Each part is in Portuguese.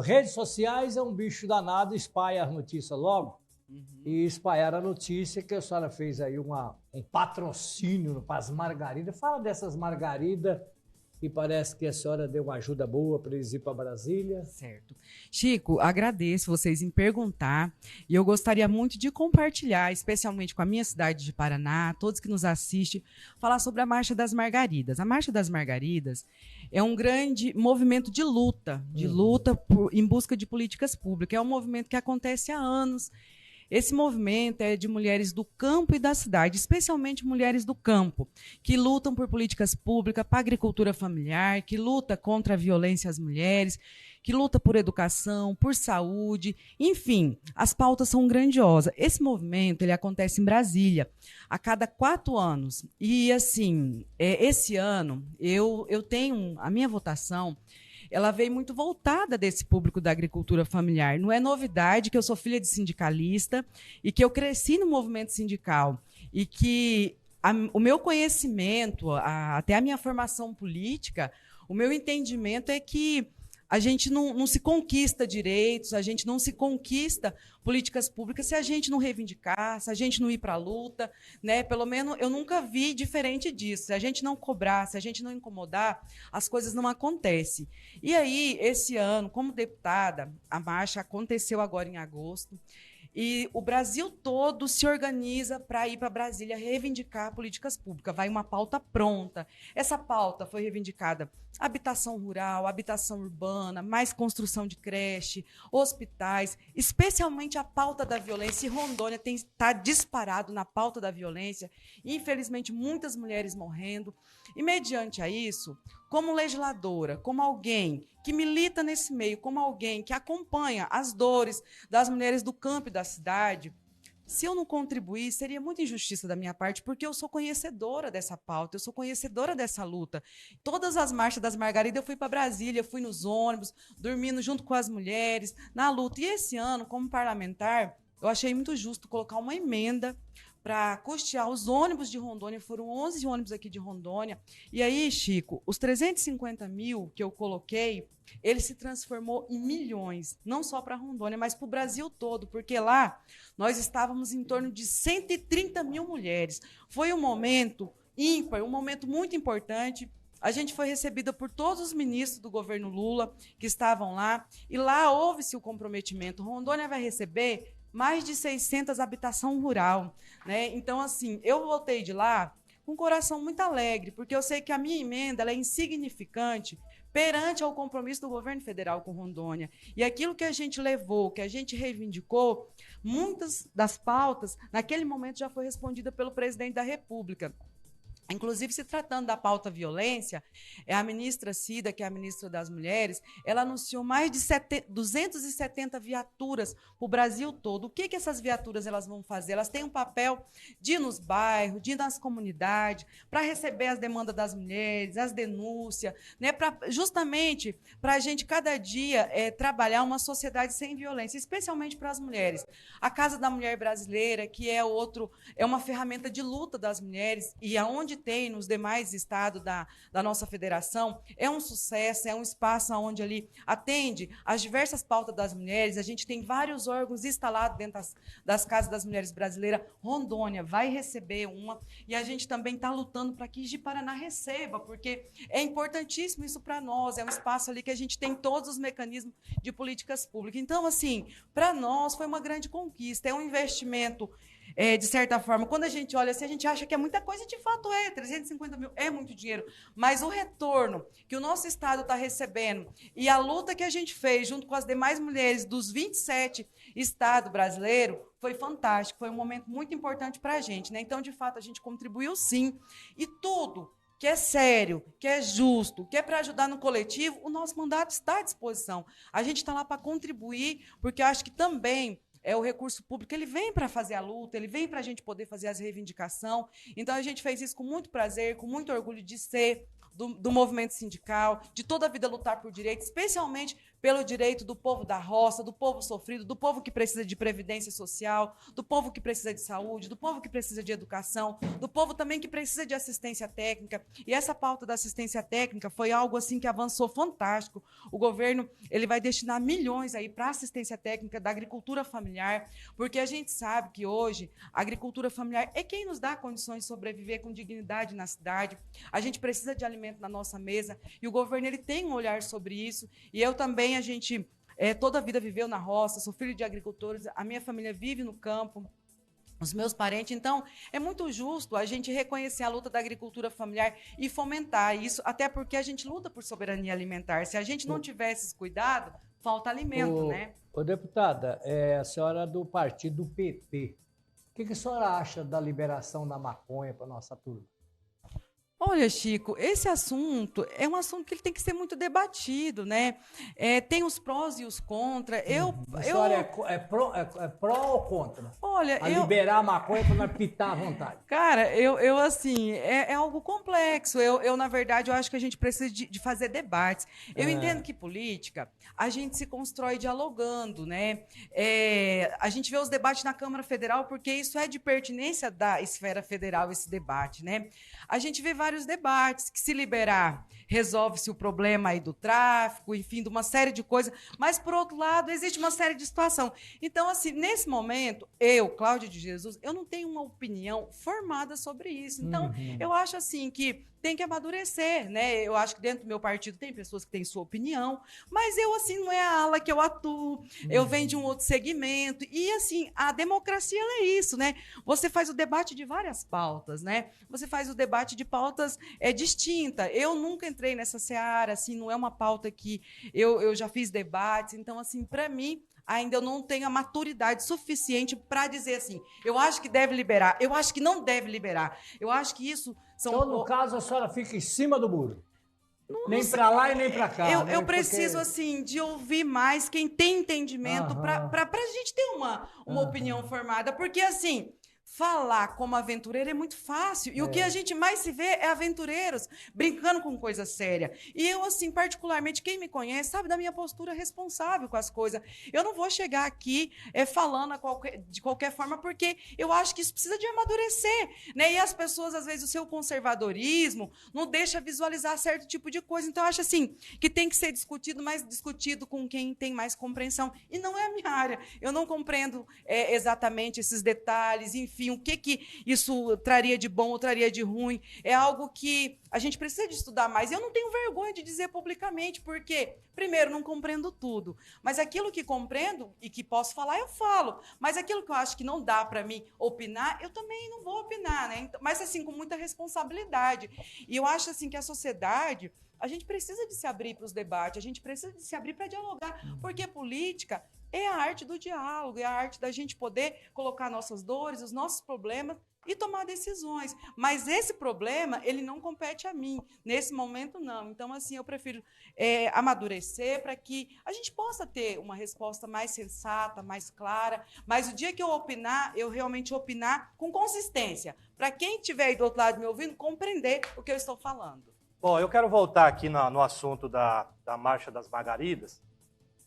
redes sociais é um bicho danado, espalha as notícias logo. E espalharam a notícia que a senhora fez aí um patrocínio para as margaridas. Fala dessas margaridas, e parece que a senhora deu uma ajuda boa para eles ir para Brasília. Certo. Chico, agradeço vocês em perguntar, e eu gostaria muito de compartilhar, especialmente com a minha cidade de Paraná, todos que nos assistem, falar sobre a Marcha das Margaridas. A Marcha das Margaridas é um grande movimento de luta em busca de políticas públicas. É um movimento que acontece há anos. Esse movimento é de mulheres do campo e da cidade, especialmente mulheres do campo, que lutam por políticas públicas, para a agricultura familiar, que luta contra a violência às mulheres, que luta por educação, por saúde, enfim, as pautas são grandiosas. Esse movimento ele acontece em Brasília a cada 4 anos. E, assim, esse ano eu tenho a minha votação. Ela veio muito voltada desse público da agricultura familiar. Não é novidade que eu sou filha de sindicalista e que eu cresci no movimento sindical e que o meu conhecimento, até a minha formação política, o meu entendimento é que a gente não se conquista direitos, a gente não se conquista políticas públicas se a gente não reivindicar, se a gente não ir para a luta, né? Pelo menos eu nunca vi diferente disso. Se a gente não cobrar, se a gente não incomodar, as coisas não acontecem. E aí, esse ano, como deputada, a marcha aconteceu agora em agosto, e o Brasil todo se organiza para ir para Brasília reivindicar políticas públicas. Vai uma pauta pronta. Essa pauta foi reivindicada habitação rural, habitação urbana, mais construção de creche, hospitais, especialmente a pauta da violência. E Rondônia está disparado na pauta da violência. Infelizmente, muitas mulheres morrendo. E, mediante a isso, como legisladora, como alguém que milita nesse meio, como alguém que acompanha as dores das mulheres do campo e da cidade, se eu não contribuir, seria muita injustiça da minha parte, porque eu sou conhecedora dessa pauta, eu sou conhecedora dessa luta. Todas as marchas das Margaridas, eu fui para Brasília, fui nos ônibus, dormindo junto com as mulheres, na luta. E esse ano, como parlamentar, eu achei muito justo colocar uma emenda para custear os ônibus de Rondônia. Foram 11 ônibus aqui de Rondônia. E aí, Chico, os 350 mil que eu coloquei, ele se transformou em milhões, não só para Rondônia, mas para o Brasil todo, porque lá nós estávamos em torno de 130 mil mulheres. Foi um momento ímpar, um momento muito importante. A gente foi recebida por todos os ministros do governo Lula que estavam lá, e lá houve-se o comprometimento. Rondônia vai receber mais de 600 habitação rural, né? Então, assim, eu voltei de lá com um coração muito alegre, porque eu sei que a minha emenda ela é insignificante perante ao compromisso do governo federal com Rondônia. E aquilo que a gente levou, que a gente reivindicou, muitas das pautas, naquele momento, já foi respondida pelo presidente da República. Inclusive, se tratando da pauta violência, a ministra Cida, que é a ministra das Mulheres, ela anunciou mais de 270 viaturas para o Brasil todo. O que essas viaturas elas vão fazer? Elas têm um papel de ir nos bairros, de ir nas comunidades, para receber as demandas das mulheres, as denúncias, né? Justamente para a gente, cada dia, trabalhar uma sociedade sem violência, especialmente para as mulheres. A Casa da Mulher Brasileira, que é uma ferramenta de luta das mulheres, e aonde tem nos demais estados da nossa federação, é um sucesso, é um espaço onde ali atende as diversas pautas das mulheres. A gente tem vários órgãos instalados dentro das Casas das Mulheres Brasileiras. Rondônia vai receber uma, e a gente também está lutando para que Ji-Paraná receba, porque é importantíssimo isso para nós, é um espaço ali que a gente tem todos os mecanismos de políticas públicas. Então, assim, para nós foi uma grande conquista, é um investimento. De certa forma, quando a gente olha assim, a gente acha que é muita coisa, de fato 350 mil é muito dinheiro, mas o retorno que o nosso estado está recebendo e a luta que a gente fez junto com as demais mulheres dos 27 estados brasileiros foi fantástico, foi um momento muito importante para a gente, né? Então, de fato, a gente contribuiu sim, e tudo que é sério, que é justo, que é para ajudar no coletivo, o nosso mandato está à disposição. A gente está lá para contribuir, porque eu acho que também o recurso público, ele vem para fazer a luta, ele vem para a gente poder fazer as reivindicações. Então, a gente fez isso com muito prazer, com muito orgulho de ser do movimento sindical, de toda a vida lutar por direitos, especialmente pelo direito do povo da roça, do povo sofrido, do povo que precisa de previdência social, do povo que precisa de saúde, do povo que precisa de educação, do povo também que precisa de assistência técnica. E essa pauta da assistência técnica foi algo assim que avançou fantástico. O governo ele vai destinar milhões aí para assistência técnica da agricultura familiar, porque a gente sabe que hoje a agricultura familiar é quem nos dá condições de sobreviver com dignidade na cidade. A gente precisa de alimento na nossa mesa e o governo ele tem um olhar sobre isso. E eu também, a gente toda a vida viveu na roça, sou filho de agricultores, a minha família vive no campo, os meus parentes. Então, é muito justo a gente reconhecer a luta da agricultura familiar e fomentar isso, até porque a gente luta por soberania alimentar. Se a gente não tiver esses cuidados, falta alimento, né? Ô, deputada, a senhora é do partido PT. O que a senhora acha da liberação da maconha para a nossa turma? Olha, Chico, esse assunto é um assunto que ele tem que ser muito debatido, né? Tem os prós e os contras. A senhora é pró ou contra? Olha, liberar a maconha para nós pitar à vontade. Cara, eu assim, é algo complexo. Eu, na verdade, eu acho que a gente precisa de fazer debates. Eu entendo que política, a gente se constrói dialogando, né? A gente vê os debates na Câmara Federal porque isso é de pertinência da esfera federal, esse debate, né? A gente vê vários debates que, se liberar, resolve-se o problema aí do tráfico, enfim, de uma série de coisas, mas, por outro lado, existe uma série de situação. Então, assim, nesse momento, eu, Cláudia de Jesus, eu não tenho uma opinião formada sobre isso. Então, eu acho, assim, que tem que amadurecer, né? Eu acho que dentro do meu partido tem pessoas que têm sua opinião, mas eu, assim, não é a ala que eu atuo, eu venho de um outro segmento, e, assim, a democracia é isso, né? Você faz o debate de várias pautas, né? Você faz o debate de pautas distintas. Eu nunca entrei nessa seara, assim, não é uma pauta que eu já fiz debates, então, assim, para mim, ainda eu não tenho a maturidade suficiente para dizer assim, eu acho que deve liberar, eu acho que não deve liberar, eu acho que isso são... Então, no caso, a senhora fica em cima do muro. Nem para lá e nem para cá. Eu preciso, assim, de ouvir mais quem tem entendimento para a gente ter uma opinião formada, porque, assim... Falar como aventureiro é muito fácil. E o que a gente mais se vê é aventureiros brincando com coisa séria. E eu, assim, particularmente, quem me conhece sabe da minha postura responsável com as coisas. Eu não vou chegar aqui falando de qualquer forma, porque eu acho que isso precisa de amadurecer, né? E as pessoas, às vezes, o seu conservadorismo não deixa visualizar certo tipo de coisa. Então, eu acho, assim, que tem que ser discutido, mas discutido com quem tem mais compreensão. E não é a minha área. Eu não compreendo exatamente esses detalhes, enfim, o que isso traria de bom ou traria de ruim. É algo que a gente precisa de estudar mais. Eu não tenho vergonha de dizer publicamente, porque, primeiro, não compreendo tudo. Mas aquilo que compreendo e que posso falar, eu falo. Mas aquilo que eu acho que não dá para mim opinar, eu também não vou opinar, né? Mas, assim, com muita responsabilidade. E eu acho, assim, que a sociedade... A gente precisa de se abrir para os debates, a gente precisa de se abrir para dialogar, porque política é a arte do diálogo, é a arte da gente poder colocar nossas dores, os nossos problemas e tomar decisões. Mas esse problema, ele não compete a mim. Nesse momento, não. Então, assim, eu prefiro amadurecer para que a gente possa ter uma resposta mais sensata, mais clara. Mas o dia que eu opinar, eu realmente opinar com consistência. Para quem estiver aí do outro lado me ouvindo, compreender o que eu estou falando. Bom, eu quero voltar aqui no assunto da Marcha das Margaridas.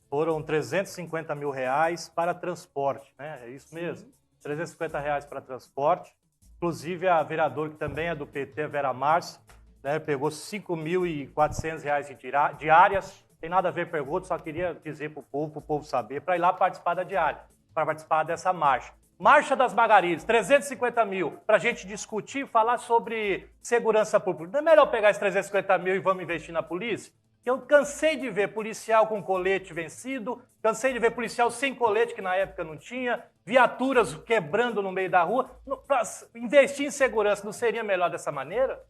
Foram 350 mil reais para transporte, né? É isso mesmo? 350 reais para transporte. Inclusive, a vereadora, que também é do PT, Vera Márcia, né, pegou 5.400 reais em diárias. Tem nada a ver pergunta, só queria dizer para o povo saber, para ir lá participar da diária, para participar dessa marcha. Marcha das Margaridas, 350 mil, para a gente discutir e falar sobre segurança pública. Não é melhor pegar esses 350 mil e vamos investir na polícia? Eu cansei de ver policial com colete vencido, cansei de ver policial sem colete, que na época não tinha, viaturas quebrando no meio da rua. Para investir em segurança, não seria melhor dessa maneira?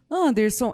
Anderson,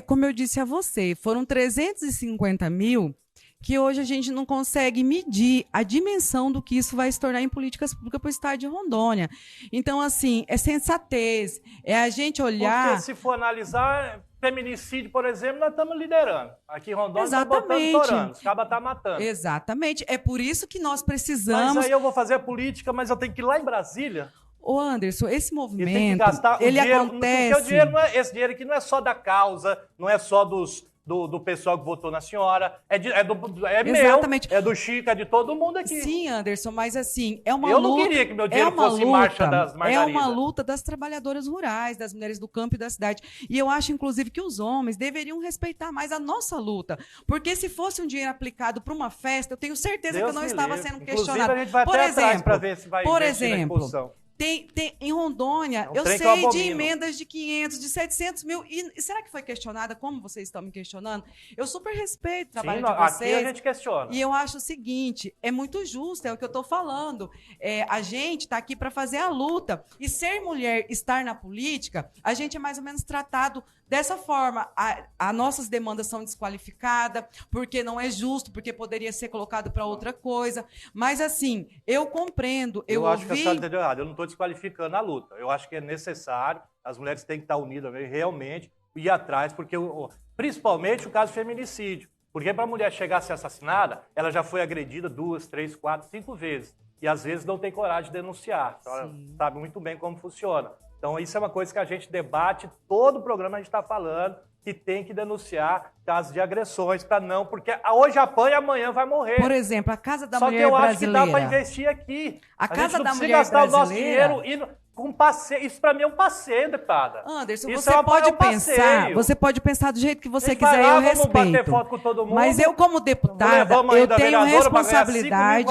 como eu disse a você, foram 350 mil que hoje a gente não consegue medir a dimensão do que isso vai se tornar em políticas públicas para o estado de Rondônia. Então, assim, é sensatez, é a gente olhar... Porque se for analisar, feminicídio, por exemplo, nós estamos liderando. Aqui em Rondônia, exatamente, estamos botando, os cabas estão matando. Exatamente, é por isso que nós precisamos... Mas aí eu vou fazer a política, mas eu tenho que ir lá em Brasília. Ô Anderson, esse movimento, tem que gastar ele dinheiro, acontece... Porque o dinheiro esse dinheiro aqui não é só da causa, não é só dos do pessoal que votou na senhora, é Exatamente. meu, é do Chico, é de todo mundo aqui. Sim, Anderson, mas assim, é uma Eu luta... não queria que meu dinheiro fosse marcha das margaridas. É uma luta das trabalhadoras rurais, das mulheres do campo e da cidade. E eu acho, inclusive, que os homens deveriam respeitar mais a nossa luta. Porque se fosse um dinheiro aplicado para uma festa, eu tenho certeza que eu não estava sendo questionado. Inclusive, a gente vai até atrás para ver se vai investir na expulsão. Em Rondônia, eu sei de emendas de 500, de 700 mil. E será que foi questionada, como vocês estão me questionando? Eu super respeito o trabalho de vocês. Aqui a gente questiona. E eu acho o seguinte, é muito justo, é o que eu estou falando. A gente está aqui para fazer a luta. E ser mulher, estar na política, a gente é mais ou menos tratado dessa forma. As nossas demandas são desqualificadas, porque não é justo, porque poderia ser colocado para outra coisa. Mas, assim, eu compreendo, eu acho que a ouvi... senhora entendeu errado. Eu não estou desqualificando a luta. Eu acho que é necessário, as mulheres têm que estar unidas realmente, ir atrás, porque principalmente o caso de feminicídio. Porque para a mulher chegar a ser assassinada, ela já foi agredida 2, 3, 4, 5 vezes. E às vezes não tem coragem de denunciar. A senhora sabe muito bem como funciona. Então, isso é uma coisa que a gente debate, todo o programa a gente está falando, que tem que denunciar casos de agressões, para não, porque hoje apanha, amanhã vai morrer. Por exemplo, a Casa da Mulher Brasileira. Só que eu acho que dá para investir aqui. A Casa da Mulher Brasileira. A gente não precisa gastar o nosso dinheiro e com passeio. Isso para mim é um passeio, deputada. Anderson, isso você pode pensar do jeito que você quiser, eu respeito. Bater foto com todo mundo. Mas eu, como deputada, eu tenho responsabilidade.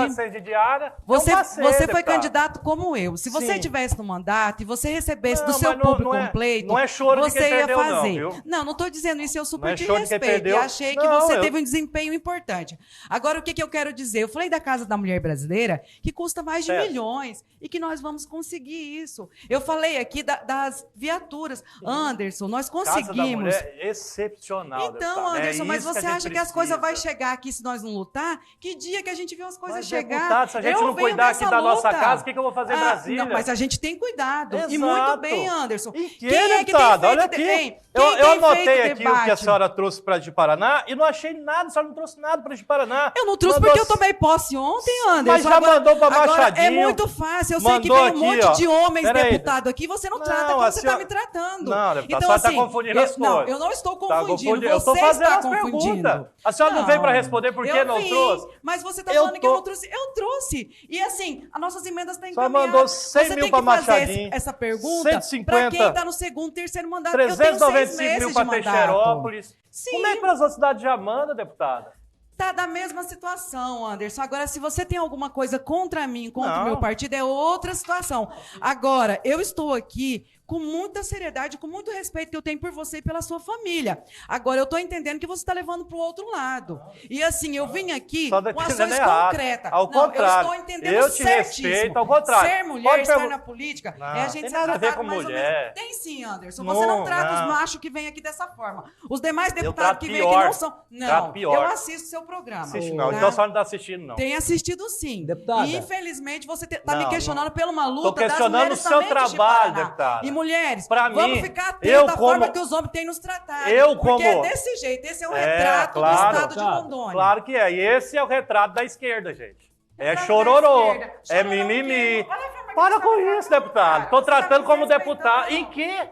Você foi candidato como eu. Se você estivesse no mandato e você recebesse do seu público um pleito, não é choro você ia fazer. Não, não estou dizendo isso, eu super te respeito. E achei que você teve um desempenho importante. Agora, o que eu quero dizer? Eu falei da Casa da Mulher Brasileira, que custa mais de milhões e que nós vamos conseguir isso. Eu falei aqui das viaturas. Anderson, nós conseguimos. Casa da Mulher é excepcional. Então, Anderson, mas você acha que as coisas vão chegar aqui se nós não lutar? Que dia que a gente viu as coisas chegar? Deputado, se a gente não cuidar aqui da nossa casa, o que eu vou fazer em Brasília? Não, mas a gente tem cuidado. Exato. E muito bem, Anderson. E quem é que tem feito? Olha aqui. Eu anotei aqui o que a senhora trouxe para de Paraná e não achei nada. A senhora não trouxe nada para de Paraná. Eu não trouxe porque eu tomei posse ontem, Anderson. Mas já mandou para Machadinho. É muito fácil. Eu sei que vem um monte de homens deputado aqui. Você não trata como você está me tratando. Não, deputado, então, a senhora está confundindo as coisas. Não, eu não estou confundindo. Eu estou fazendo está as perguntas. A senhora não veio para responder por que não trouxe? Mas você está falando que eu não trouxe. Eu trouxe. E assim, as nossas emendas estão encaminhadas. Só mandou 100 mil para Machadinho. Você tem que fazer essa pergunta para quem está no segundo, terceiro mandato. 395 mil para Teixeirópolis. Sim. Como é que para as outras cidades já manda, deputada? Tá da mesma situação, Anderson. Agora, se você tem alguma coisa contra mim, contra o meu partido, é outra situação. Agora, eu estou aqui com muita seriedade, com muito respeito que eu tenho por você e pela sua família. Agora, eu estou entendendo que você está levando para o outro lado. E assim, eu vim aqui com ações concretas. Ao contrário. Eu estou entendendo eu te respeito, ao contrário. Ser mulher, estar na política, a gente tem nada a ver com mulher. Tem sim, Anderson. Você não trata os machos que vêm aqui dessa forma. Os demais deputados que vêm aqui não são... Não, eu assisto seu programa. Assiste não, então só não está assistindo, não. Tem assistido sim. Deputada. E infelizmente você está me questionando por uma luta das mulheres. Estou questionando o seu trabalho, deputada. E mulheres, vamos ficar atentos da forma que os homens têm nos tratado. Porque é desse jeito. Esse é o retrato do estado de Rondônia. Claro que é. E esse é o retrato da esquerda, gente. É chororô. É mimimi. Para com isso, deputado. Estou tratando como deputado. Em quê?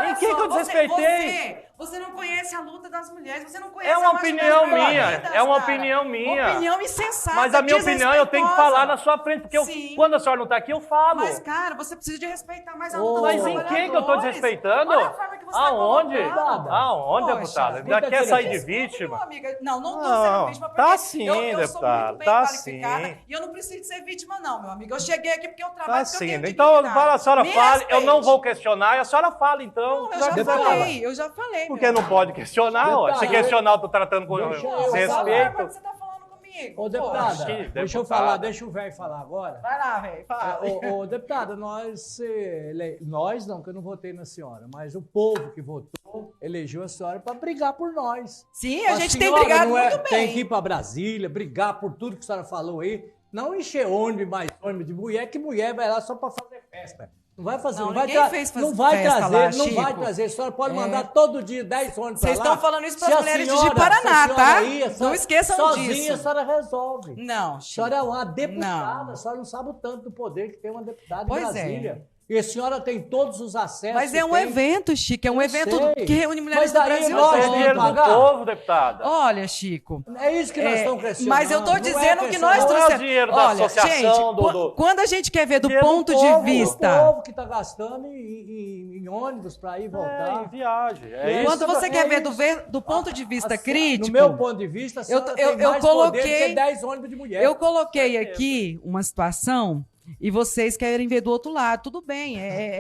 Em que eu desrespeitei? Você não conhece a luta das mulheres, você não conhece a marcha das margaridas. É uma opinião minha. Opinião insensata. Mas a minha opinião eu tenho que falar na sua frente, porque quando a senhora não está aqui, eu falo. Mas, cara, você precisa de respeitar mais a luta dos trabalhadores. Mas em quem que eu estou desrespeitando? Olha a forma que você Aonde? Tá Aonde, deputada? Ainda quer sair de vítima? Não estou sendo vítima. Tá sim, eu sou muito bem qualificada sim. E eu não preciso de ser vítima, não, meu amigo. Eu cheguei aqui porque eu trabalho. Tá sim. Então, a senhora fale, eu não vou questionar, e a senhora fala, então. Eu já falei. Porque não pode questionar, ó. Se questionar, eu tô tratando com respeito. Você tá falando comigo. Ô, deputada, deixa eu falar, deixa o velho falar agora. Vai lá, velho, fala. Ô, deputada, nós não, que eu não votei na senhora, mas o povo que votou elegeu a senhora para brigar por nós. Sim, a gente tem brigado muito bem. Tem que ir para Brasília, brigar por tudo que a senhora falou aí. Não encher ônibus, mais ônibus de mulher, que mulher vai lá só para fazer festa. Não vai fazer, não vai trazer. A senhora pode mandar todo dia 10 ônibus para lá. Vocês estão falando isso para as mulheres de Paraná, tá? Não esqueçam disso. Sozinha a senhora resolve. Não, a senhora é uma deputada, a senhora não sabe o tanto do poder que tem uma deputada em Brasília. E a senhora tem todos os acessos. Mas é um evento, Chico, é um evento sei. que reúne mulheres Mas do aí Brasil nós É temos todo. dinheiro do pagar? povo, deputada. Olha, Chico, É isso que nós estamos crescendo. mas eu estou dizendo que nós Não é o trouxemos. dinheiro da Olha, associação, gente, quando a gente quer ver do dinheiro do ponto povo, de O vista. povo que está gastando em ônibus para ir e voltar. em viagem. É Isso. Quando você é quer ver isso. do ponto de vista Assim, crítico. No meu ponto de vista, a senhora tem mais poder do que 10 ônibus de mulher. Eu coloquei aqui uma situação e vocês querem ver do outro lado. Tudo bem,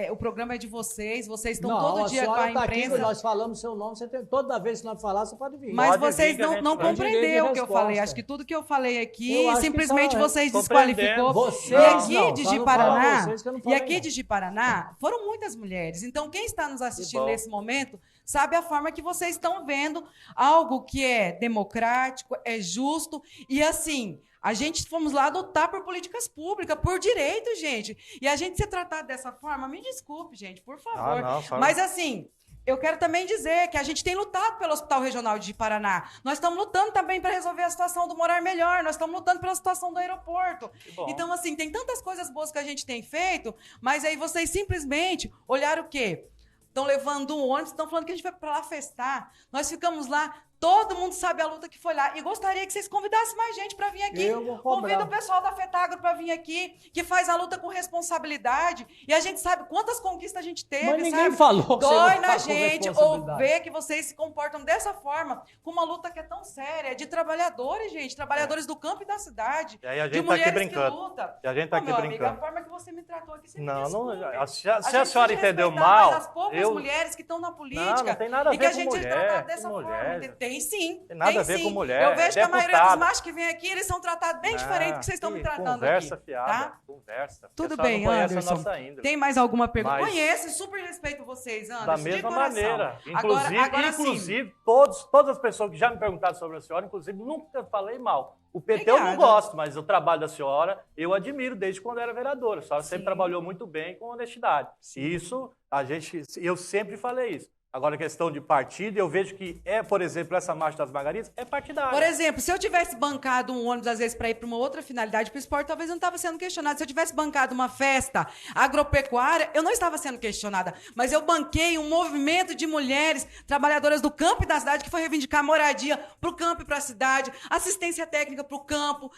o programa é de vocês estão Não, todo dia com a tá aqui, imprensa. nós falamos seu nome, toda vez que nós falar, você pode vir. Mas Pode vocês vir que a gente não vai. compreenderam o que eu Resposta. falei. Acho que tudo que eu falei aqui, Eu acho que simplesmente isso é- vocês Compreendendo. desqualificou. Vocês E aqui não, de só não Ji-Paraná, fala vocês que eu não e falei, aqui não. de Ji-Paraná, foram muitas mulheres. Então, quem está nos assistindo bom. nesse momento sabe a forma que vocês estão vendo algo que é democrático, é justo e assim. A gente fomos lá lutar por políticas públicas, por direito, gente. E a gente ser tratado dessa forma, me desculpe, gente, por favor. não, só- Mas assim, eu quero também dizer que a gente tem lutado pelo Hospital Regional de Paraná. Nós estamos lutando também para resolver a situação do morar melhor. Nós estamos lutando pela situação do aeroporto. bom. Então, assim, tem tantas coisas boas que a gente tem feito, mas aí vocês simplesmente olharam o quê? Estão levando um ônibus, estão falando que a gente vai para lá festar. Nós ficamos lá, todo mundo sabe a luta que foi lá. E gostaria que vocês convidassem mais gente para vir aqui. Eu vou cobrar. Convida o pessoal da Fetagro para vir aqui, que faz a luta com responsabilidade. E a gente sabe quantas conquistas a gente teve, Mas ninguém sabe? falou que você Dói não na faz com gente ou responsabilidade. ver que vocês se comportam dessa forma, com uma luta que é tão séria, de trabalhadores, gente, trabalhadores do campo e da cidade. E aí a de gente tá aqui mulheres brincando. que lutam. E a gente tá Ô, aqui meu amigo, brincando. a forma que você me tratou aqui, você me Não, desculpe. se a gente senhora precisa entendeu respeitar mal, mais as poucas mulheres que estão na política. Não tem nada a e ver que a com gente mulher, é tratado dessa com forma. mulher. Tem sim. Tem nada a ver sim. com mulher, Eu vejo que a maioria dos deputada. machos que vem aqui, eles são tratados bem diferente do que vocês estão me tratando Conversa aqui. fiada, Tá? conversa. Tudo A senhora bem, não conhece Anderson. a nossa índole. Tem mais alguma pergunta? Mas- Conheço, super respeito vocês, Anderson. Da de mesma coração. maneira. Agora sim. Inclusive todas as pessoas que já me perguntaram sobre a senhora, inclusive, nunca falei mal. O PT eu não Obrigada. gosto, mas o trabalho da senhora eu admiro desde quando era vereadora. A senhora sempre Sim. trabalhou muito bem com honestidade. Isso, eu sempre falei isso. Agora, a questão de partido, eu vejo que por exemplo, essa Marcha das Margaridas é partidária. Por exemplo, se eu tivesse bancado um ônibus, às vezes, para ir para uma outra finalidade, para o esporte, talvez eu não estava sendo questionada. Se eu tivesse bancado uma festa agropecuária, eu não estava sendo questionada. Mas eu banquei um movimento de mulheres trabalhadoras do campo e da cidade que foi reivindicar moradia para o campo e para a cidade, assistência técnica para o campo,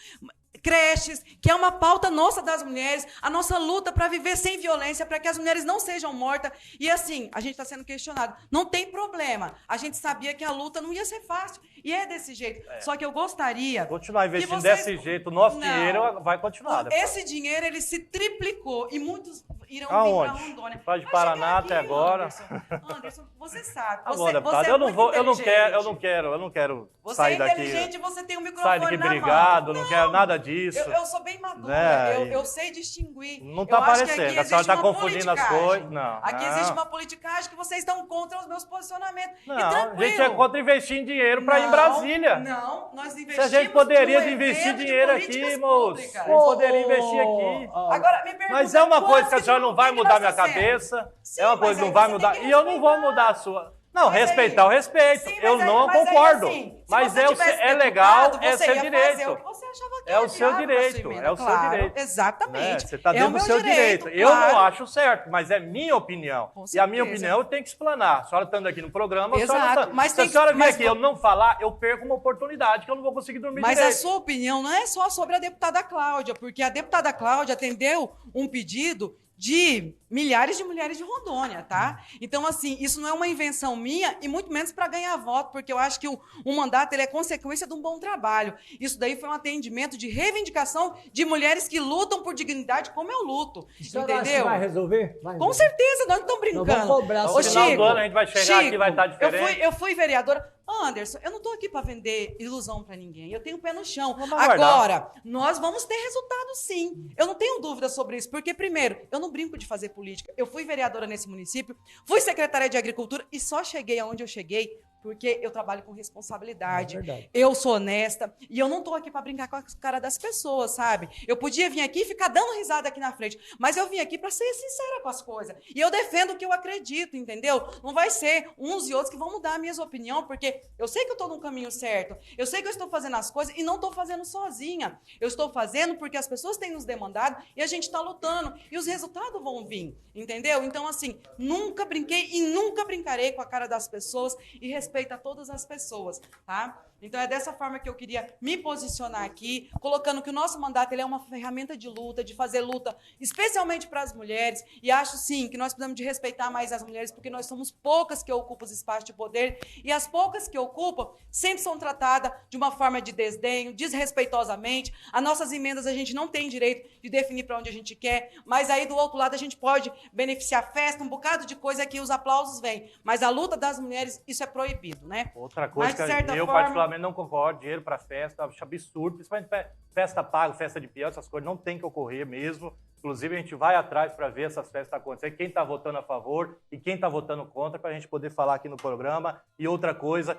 creches, que é uma pauta nossa das mulheres, a nossa luta para viver sem violência, para que as mulheres não sejam mortas. E assim, a gente está sendo questionado. Não tem problema. A gente sabia que a luta não ia ser fácil. E é desse jeito. Só que eu gostaria... Continuar investindo que vocês- desse jeito, o nosso Não. dinheiro vai continuar. deputada. Esse dinheiro, ele se triplicou. E muitos irão vir Aonde? para Rondônia. Só de Vai Paraná chegar aqui, até agora. Anderson, você sabe. Tá bom, Você, deputada, você é eu não muito vou, eu não inteligente. quero Você sair é daqui. inteligente e você tem um Sai microfone daqui na mão. brigado, não quero nada disso. Eu sou bem madura, Né? eu sei distinguir. Não tá Eu acho que aparecendo, aqui a senhora existe tá uma confundindo as politicagem. coisas. Não, Aqui não. existe uma politicagem que vocês estão contra os meus posicionamentos. Não, e a tranquilo. gente é contra investir em dinheiro para ir em Não, Brasília. Não, nós investimos Se a gente poderia num investir evento de dinheiro aqui, políticas moço. públicas. A gente poderia investir aqui. Agora, me pergunta, Mas é uma coisa que a quantos senhora não vai tem que mudar nós minha fazemos? cabeça. Sim, É uma mas coisa que aí não vai você mudar. tem que E eu não vou respeitar. mudar a sua. Não, Mas aí- respeitar, eu respeito. Sim, Eu mas não aí, concordo. assim, se Mas você tivesse é legal, deputado, é você seu ia direito. fazer o que você achava que É era o seu viável na direito, sua emenda, é o seu claro, direito. Exatamente. Você está É o dentro do meu seu direito. Eu claro. não acho certo, mas é minha opinião. Com E a minha certeza. opinião eu tenho que explanar. A senhora estando aqui no programa, a senhora Exato, tá- mas se tem a que- senhora vir mas aqui e eu não falar, eu perco uma oportunidade que eu não vou conseguir dormir Mas a direito. sua opinião não é só sobre a deputada Cláudia, porque a deputada Cláudia atendeu um pedido de milhares de mulheres de Rondônia, tá? Então, assim, isso não é uma invenção minha e muito menos para ganhar voto, porque eu acho que um mandato ele é consequência de um bom trabalho. Isso daí foi um atendimento de reivindicação de mulheres que lutam por dignidade, como eu luto, entendeu? Vai resolver? Vai Com resolver. certeza, nós não estamos Nós brincando. vamos cobrar. No Ô, final Chico, do ano a gente vai chegar aqui e vai estar diferente. Eu fui vereadora. Anderson, eu não estou aqui para vender ilusão para ninguém. Eu tenho o pé no chão. Vamos aguardar. Agora, nós vamos ter resultado sim. Eu não tenho dúvida sobre isso, porque, primeiro, eu não brinco de fazer política. Eu fui vereadora nesse município, fui secretária de Agricultura e só cheguei aonde eu cheguei porque eu trabalho com responsabilidade, verdade. eu sou honesta, e eu não tô aqui para brincar com a cara das pessoas, sabe? Eu podia vir aqui e ficar dando risada aqui na frente, mas eu vim aqui para ser sincera com as coisas. E eu defendo o que eu acredito, entendeu? Não vai ser uns e outros que vão mudar a minha opinião, porque eu sei que eu tô no caminho certo, eu sei que eu estou fazendo as coisas e não tô fazendo sozinha. Eu estou fazendo porque as pessoas têm nos demandado e a gente tá lutando, e os resultados vão vir, entendeu? Então, assim, nunca brinquei e nunca brincarei com a cara das pessoas e respeito a todas as pessoas, tá? Então é dessa forma que eu queria me posicionar aqui, colocando que o nosso mandato ele é uma ferramenta de luta, de fazer luta, especialmente para as mulheres, e acho sim que nós precisamos de respeitar mais as mulheres, porque nós somos poucas que ocupam os espaços de poder, e as poucas que ocupam sempre são tratadas de uma forma de desdenho, desrespeitosamente. As nossas emendas a gente não tem direito de definir para onde a gente quer, mas aí do outro lado a gente pode beneficiar a festa, um bocado de coisa que os aplausos vêm, mas a luta das mulheres, isso é proibido, né? Outra coisa que eu particularmente não concordo, dinheiro para festa, acho absurdo, principalmente festa paga, festa de peão, essas coisas não tem que ocorrer mesmo. Inclusive, a gente vai atrás para ver essas festas acontecerem, quem está votando a favor e quem está votando contra, para a gente poder falar aqui no programa. E outra coisa,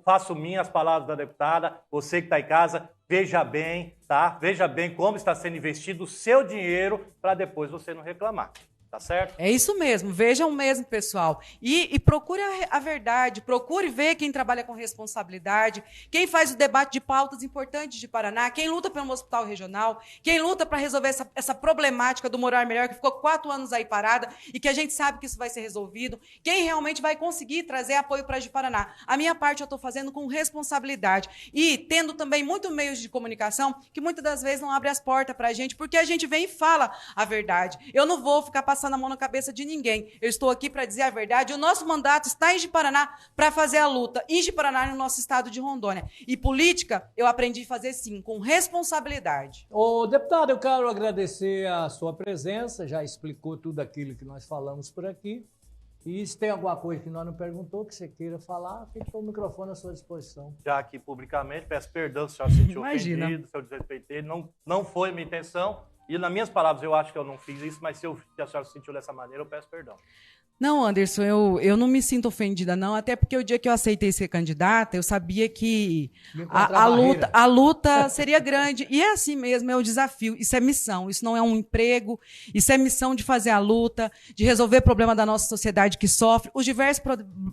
faço minhas palavras da deputada, você que está em casa, veja bem, tá? Veja bem como está sendo investido o seu dinheiro para depois você não reclamar. Tá certo? É isso mesmo, vejam mesmo, pessoal. E procure a verdade, procure ver quem trabalha com responsabilidade, quem faz o debate de pautas importantes de Paraná, quem luta pelo hospital regional, quem luta para resolver essa problemática do Morar Melhor, que ficou 4 anos aí parada e que a gente sabe que isso vai ser resolvido, quem realmente vai conseguir trazer apoio para a de Paraná. A minha parte eu estou fazendo com responsabilidade e tendo também muitos meios de comunicação que muitas das vezes não abrem as portas para a gente, porque a gente vem e fala a verdade. Eu não vou ficar passando a mão na cabeça de ninguém. Eu estou aqui para dizer a verdade. O nosso mandato está em Ji-Paraná para fazer a luta. Em Ji-Paraná, no nosso estado de Rondônia. E política, eu aprendi a fazer sim, com responsabilidade. Ô, deputado, eu quero agradecer a sua presença. Já explicou tudo aquilo que nós falamos por aqui. E se tem alguma coisa que nós não perguntou, que você queira falar, fica o microfone à sua disposição. Já aqui publicamente, peço perdão se o senhor se sentiu ofendido, se eu desrespeitei. Não foi minha intenção. E nas minhas palavras, eu acho que eu não fiz isso, mas se a senhora se sentiu dessa maneira, eu peço perdão. Não, Anderson, eu não me sinto ofendida, não. Até porque o dia que eu aceitei ser candidata, eu sabia que a luta seria grande. E é assim mesmo, é o desafio. Isso é missão, isso não é um emprego. Isso é missão de fazer a luta, de resolver o problema da nossa sociedade que sofre, os diversos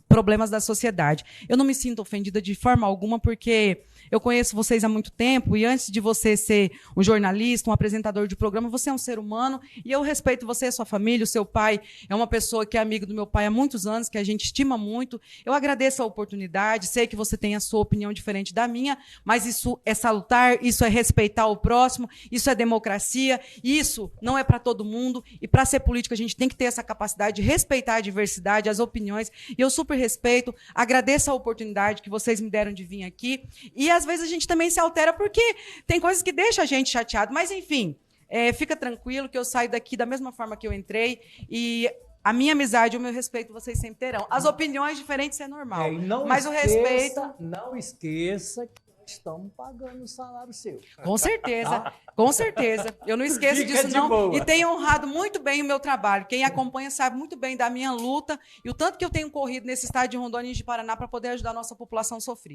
problemas da sociedade. Eu não me sinto ofendida de forma alguma, porque eu conheço vocês há muito tempo e antes de você ser um jornalista, um apresentador de programa, você é um ser humano e eu respeito você, a sua família, o seu pai é uma pessoa que é amigo do meu pai há muitos anos, que a gente estima muito. Eu agradeço a oportunidade, sei que você tem a sua opinião diferente da minha, mas isso é salutar, isso é respeitar o próximo, isso é democracia, isso não é para todo mundo e para ser político a gente tem que ter essa capacidade de respeitar a diversidade, as opiniões e eu super respeito, agradeço a oportunidade que vocês me deram de vir aqui e às vezes a gente também se altera porque tem coisas que deixam a gente chateado, mas enfim, fica tranquilo que eu saio daqui da mesma forma que eu entrei e a minha amizade e o meu respeito vocês sempre terão. As opiniões diferentes é normal, mas o respeito... Não esqueça que nós estamos pagando o salário seu. Com certeza, com certeza. Eu não esqueço disso, não. Boa. E tenho honrado muito bem o meu trabalho. Quem acompanha sabe muito bem da minha luta e o tanto que eu tenho corrido nesse estado de Rondônia e de Paraná para poder ajudar a nossa população sofrida.